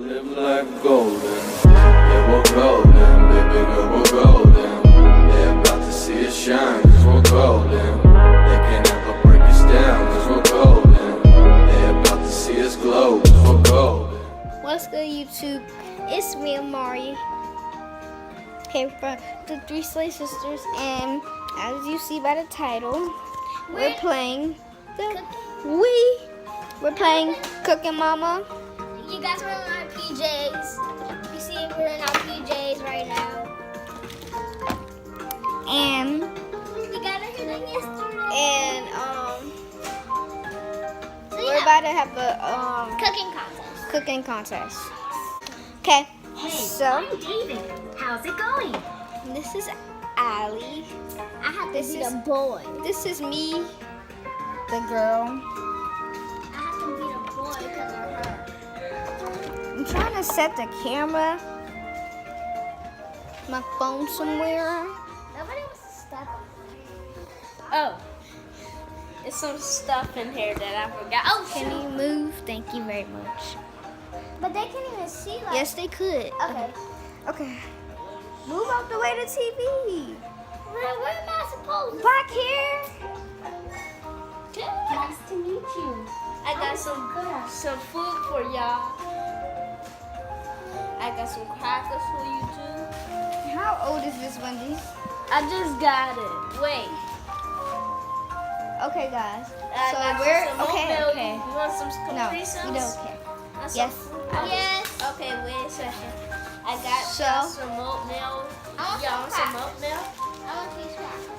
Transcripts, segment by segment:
Live life golden, yeah we're golden, baby girl we're golden. They about to see us shine, cause we're golden. They can't ever break us down, cause we're golden. They about to see us glow, cause we're golden. What's good, YouTube? It's me, Amari, here from the Three Slay Sisters, and as you see by the title, we're playing we're playing Cooking Mama. You guys are in our PJs. You see, we're in our PJs right now. And We got it here yesterday. we're about to have a Cooking contest. cooking contest. Okay, Hey, so I'm David. How's it going? this is Allie. I have to This beat is- a boy. This is me, the girl. I have to beat a boy because of her. I'm trying to set the camera, my phone somewhere. Nobody wants to step on it. Oh, there's some stuff in here that I forgot. Oh, Can you move? Thank you very much. But they can't even see like. Yes, they could. Okay. Okay. Move out the way to TV. Where am I supposed to? Back here. Nice to meet you. I got some food for y'all. I got some crackers for you too. How old is this, Wendy? I just got it. Wait. Okay, guys. I So got we're some okay. oatmeal. Okay. You want some No, Capri we Suns? don't care. Want some- Yes. Yes. Okay, wait a second. I got So- y'all some oatmeal. I want Y'all some want some crackers. oatmeal? I want these crackers.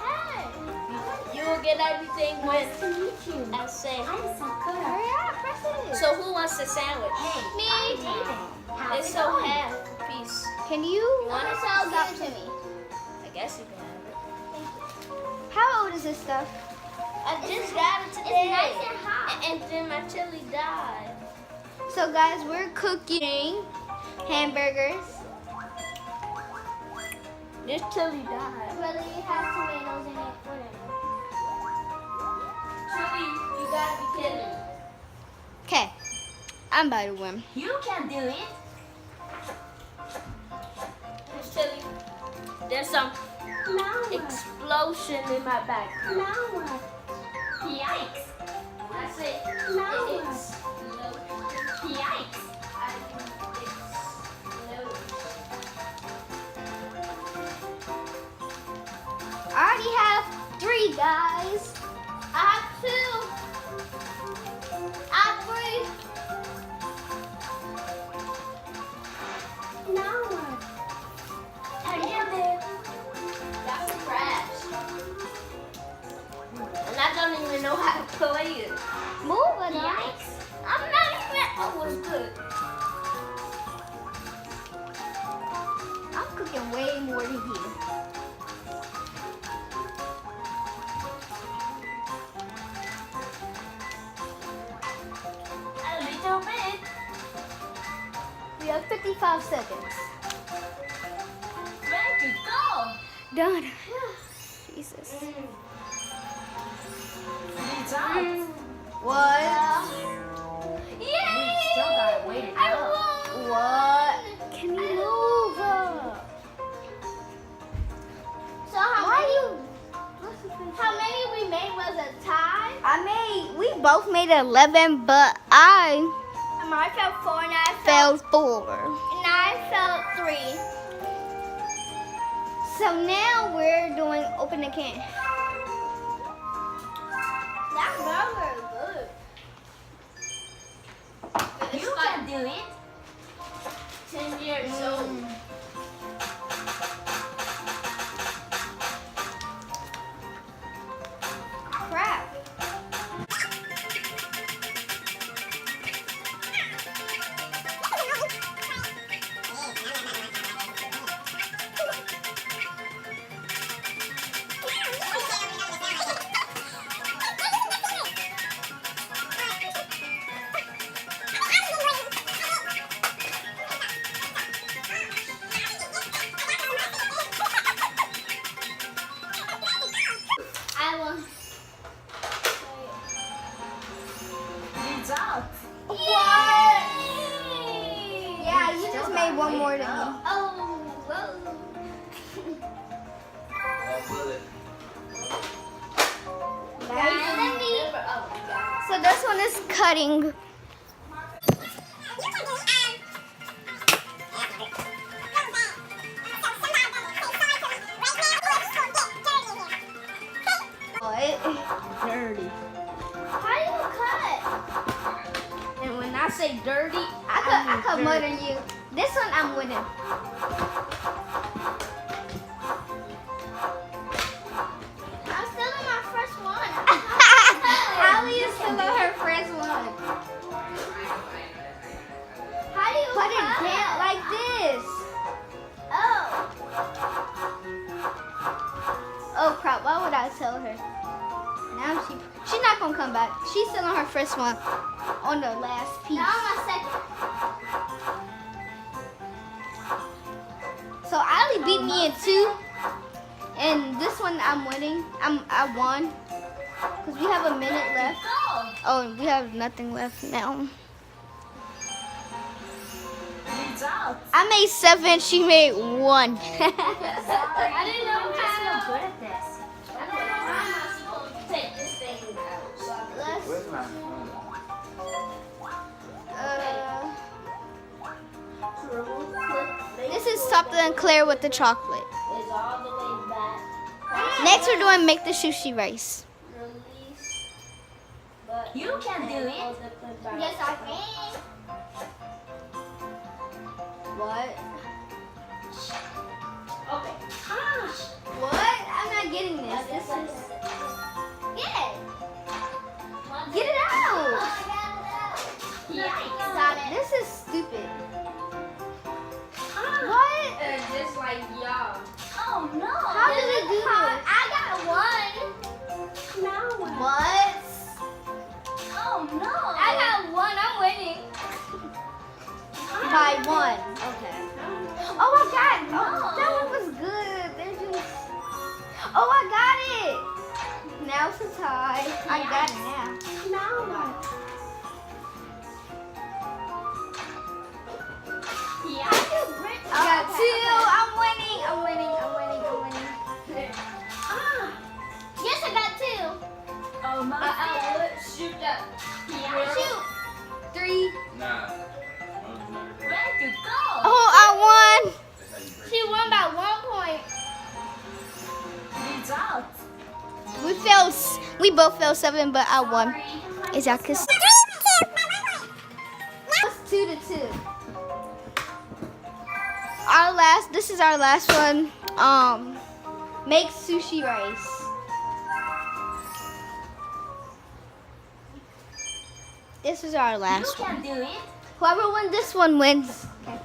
Hey. You will get everything Nice when to meet you. I say. I'm Sakura. Hurry up, press it. So who wants the sandwich? Hey, Me. I'm David. How's It's it so going? half piece. Can you? You want it? So give it to me. I guess you can have it. How old is this stuff? I just got it today. nice and hot. And then my chili died. So guys, we're cooking hamburgers. This chili died. Whether it has tomatoes in it, whatever. Chili, you gotta be kidding. Okay. I'm about to win. You can do it. This chili. There's some Now what? explosion in my back. Now what? Yikes. That's it. Now It what? exploded. Yikes. I exploded. I already have 3, guys. I have 2. I have 3. Now what? That's a crash. And I don't even know how to play it. Move it. Yikes. I'm not even. Oh, it was good. I'm cooking way more than you. A little bit. We have 55 seconds. Ready to go. Done. Jesus. It's on. What? We still gotta wait it out. What? Can you move? So how many we made was a tie? We both made 11, but I And I felt 4 and I failed 4. and I felt 3. So now we're doing open the can. That burger is good. You can do it. 10 years old. Crap. have one more than me. Oh, whoa. Guys, let me. So this one is cutting. Dirty. How do you cut? And when I say dirty, I cut more than you. This one I'm winning. I'm still in my first one. Ali is still on her first one. How do you Put it cut? down like this. Oh. Oh crap, why would I tell her? Now she's not gonna come back. She's still on her first one. On the last piece. Now I'm my second. So Ali beat me in 2. And this one I'm winning. I won. Because we have a minute left. Go. Oh, and we have nothing left now. Results. I made 7, she made 1. I didn't know I'm just how. so good at this. I don't know how I'm not supposed to take this thing out. So let's. Where's my phone? This is Supple and Claire with the chocolate. Is all the way back. Next we're doing make the sushi rice. Release. But You can do it. yes, I can. What? Okay. What? I'm not getting this. This is... Yeah. Get it out! Yikes. This is stupid. What? Just like y'all. Oh no. How did it do this? I got 1. No. What? Oh no. I got 1. I'm winning. By 1. Okay. Oh, I got it. Oh, that one was good. They're just... Oh, I got it. Now it's a tie. I got it now. Yeah. I got 2. I'm winning. I'm winning. I'm winning. I'm winning. Yes, I got 2. Oh my. Shoot up. Yeah. Shoot. 3. Nah. Ready to go. Oh, I won. She won by 1 point. Results. We both failed 7, but I won. Is that because it's 2-2. This is our last one. Make sushi rice. This is our You last one. can do it. Whoever wins this one wins. Okay.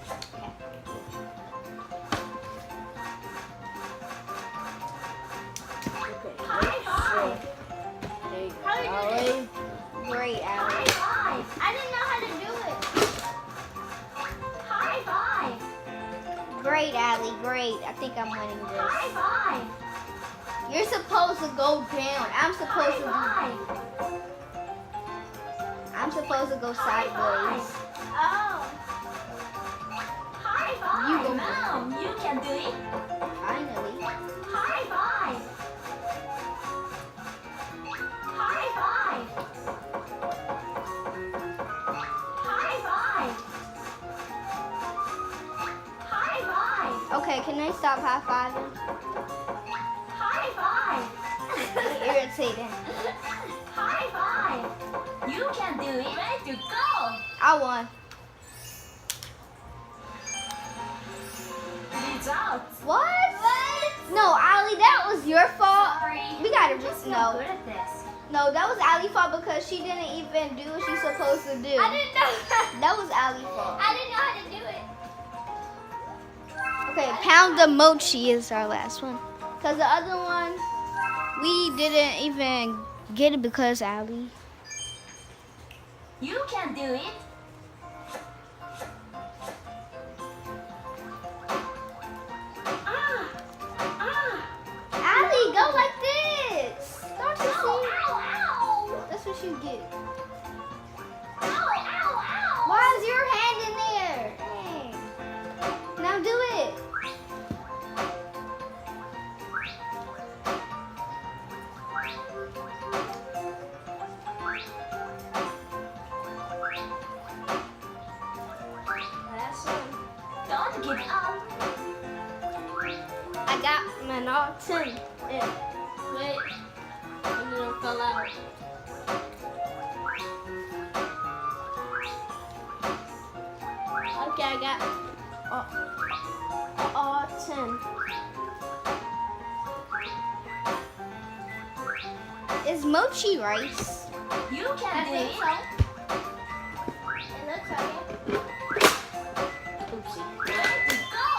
High five. How did you do it? Great, High Allie. five. I didn't know how to do it. High five. Great, Allie. Great. I think I'm winning this. High five. You're supposed to go down. I'm supposed to. High I'm supposed to go sideways. Oh. High five. You go Mom, you can do it. finally. High five. High five. High five. High five. Okay, can I stop high fiving? High five. Irritating. High five. You can do it. Ready to go. I won. Results. What? No, Ali, that was your fault. Sorry. We gotta Just so no. good at this. No, that was Ali's fault because she didn't even do what she's supposed to do. I didn't know. That was Ali's fault. I didn't know how to do it. Okay, pound the mochi is our last one. Because the other one, we didn't even get it because Ali. You can do it. Ali, go like this. Don't you Ow, see? ow, ow. That's what you get. Ow, ow, ow. Why is your hand in there? Dang. 10. Yeah. Wait. And then it fell out. Okay, I got 10. Is mochi rice? You can do it. It looks like it. Oopsie. Let's go.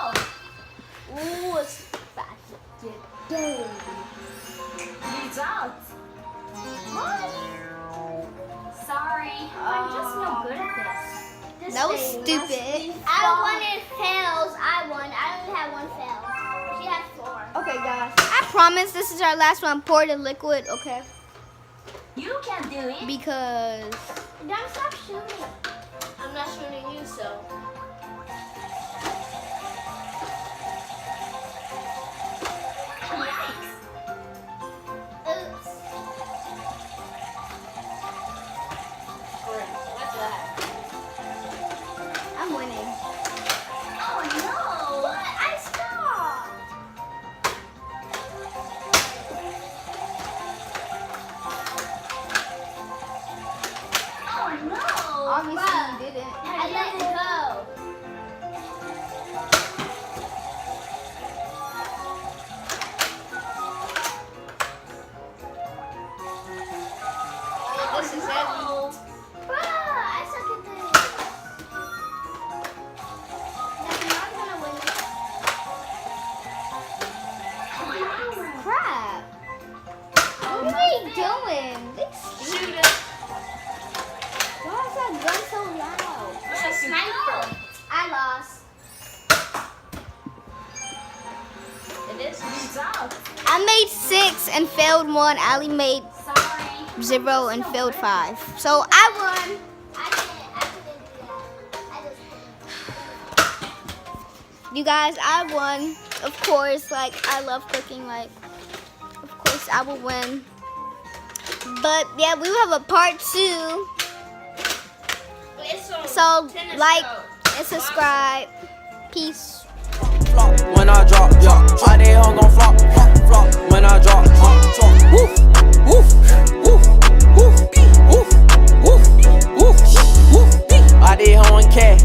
Ooh, it's fast. Results. Sorry, I'm just no good at this. That was thing must stupid. I wanted fails. I won. I only had 1 fail. She had 4. Okay, guys. I promise this is our last one. Pour the liquid, okay? You can do it. Because Don't stop shooting. I'm not shooting you, so. Yikes. Oops. Great. What's that? I'm winning. Oh no. What? I stopped. Oh no. Obviously you didn't. I let it go. This is heavy. Bruh, I suck at this. That's not gonna win this. Crap. What are they doing? They Shoot stupid. it. Why is that gun so loud? It's a sniper. I lost. It is. Results. I made 6 and failed 1. Ali made Sorry. 0 and failed 5. So I won. I couldn't do that. I just. You guys, I won. Of course, like I love cooking. Like, of course, I will win. But yeah, we will have a part 2. So like and subscribe. Peace. Flop when I drop, yeah. Why they hung gon' flop, flop when I drop, woof, woof, woof, woof, woof, woof, woof, woof. Why they hung cat?